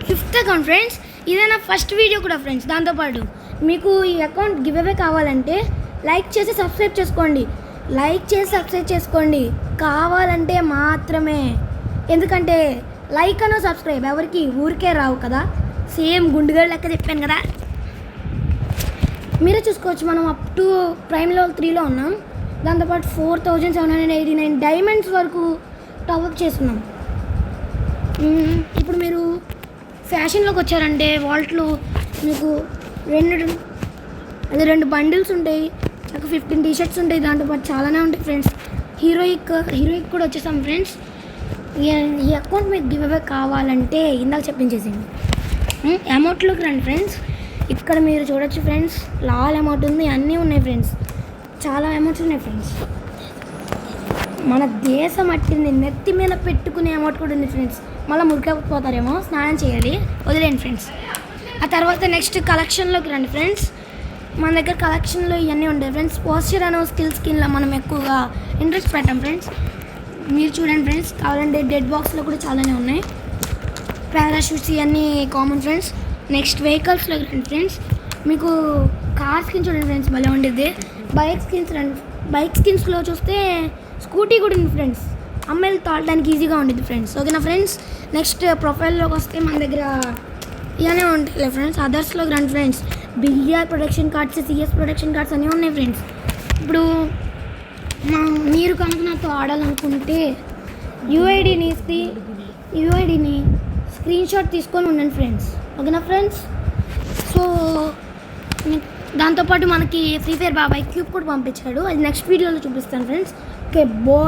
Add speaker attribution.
Speaker 1: Fifth account friends. ఇదే నా first video కూడా ఫ్రెండ్స్. దాంతోపాటు మీకు ఈ అకౌంట్ గివ్ అవే కావాలంటే లైక్ చేసి సబ్స్క్రైబ్ చేసుకోండి కావాలంటే మాత్రమే. ఎందుకంటే లైక్ అను సబ్స్క్రైబ్ ఎవరికి ఊరికే రావు కదా, సేమ్ గుండుగడ లెక్క చెప్పాను కదా. మీరే చూసుకోవచ్చు, మనం అప్ టు ప్రైమ్ లెవెల్ 3లో ఉన్నాం. దాంతోపాటు 4789 డైమండ్స్ వరకు టాప్అప్ చేస్తున్నాం. ఇప్పుడు మీరు ఫ్యాషన్లోకి వచ్చారంటే వాల్ట్లో మీకు రెండు బండిల్స్ ఉంటాయి, నాకు 15 టీషర్ట్స్ ఉంటాయి, దాంతోపాటు చాలానే ఉంటాయి ఫ్రెండ్స్. హీరోయిక్ కూడా వచ్చేసాం ఫ్రెండ్స్. ఈ అకౌంట్ మీకు గివ్ అవే కావాలంటే ఇందాక చెప్పించేసింది. అమౌంట్లోకి రండి ఫ్రెండ్స్. ఇక్కడ మీరు చూడొచ్చు ఫ్రెండ్స్, లాల్ అమౌంట్ ఉంది, అన్నీ ఉన్నాయి ఫ్రెండ్స్, చాలా అమౌంట్స్ ఉన్నాయి ఫ్రెండ్స్. మన దేశం అట్టింది నెత్తి మీద పెట్టుకునే అమౌంట్ కూడా ఉంది ఫ్రెండ్స్. మళ్ళీ మురికపోతారేమో, స్నానం చేయాలి, వదిలేండి ఫ్రెండ్స్. ఆ తర్వాత నెక్స్ట్ కలెక్షన్లోకి రండి ఫ్రెండ్స్. మన దగ్గర కలెక్షన్లో ఇవన్నీ ఉంటాయి ఫ్రెండ్స్. పోస్చర్ అనే స్కిన్లో మనం ఎక్కువగా ఇంట్రెస్ట్ పెట్టాం ఫ్రెండ్స్. మీరు చూడండి ఫ్రెండ్స్, కావాలంటే డెడ్ బాక్స్లో కూడా చాలానే ఉన్నాయి. పారాషూట్స్ ఇవన్నీ కామన్ ఫ్రెండ్స్. నెక్స్ట్ వెహికల్స్లోకి రండి ఫ్రెండ్స్. మీకు కార్ స్కిన్స్ చూడండి ఫ్రెండ్స్, భలే ఉండేది. బైక్ స్కిన్స్లో చూస్తే స్కూటీ కూడా ఉంది ఫ్రెండ్స్. అమ్మాయిలు తాళడానికి ఈజీగా ఉండేది ఫ్రెండ్స్. ఓకేనా ఫ్రెండ్స్. నెక్స్ట్ ప్రొఫైల్లోకి వస్తే మన దగ్గర ఇవన్నీ ఉంటాయి ఫ్రెండ్స్. అదర్స్లోకి రండి friends. BR production cards, CS production cards అన్నీ ఉన్నాయి ఫ్రెండ్స్. ఇప్పుడు మీరు కనుక నాతో ఆడాలనుకుంటే యూఐడిని స్క్రీన్షాట్ తీసుకొని ఉండండి ఫ్రెండ్స్. ఓకేనా ఫ్రెండ్స్. సో దాంతోపాటు మనకి ఫ్రీ ఫైర్ బాబాయ్ క్యూబ్ కూడా పంపించాడు, అది నెక్స్ట్ వీడియోలో చూపిస్తాను ఫ్రెండ్స్. ఓకే,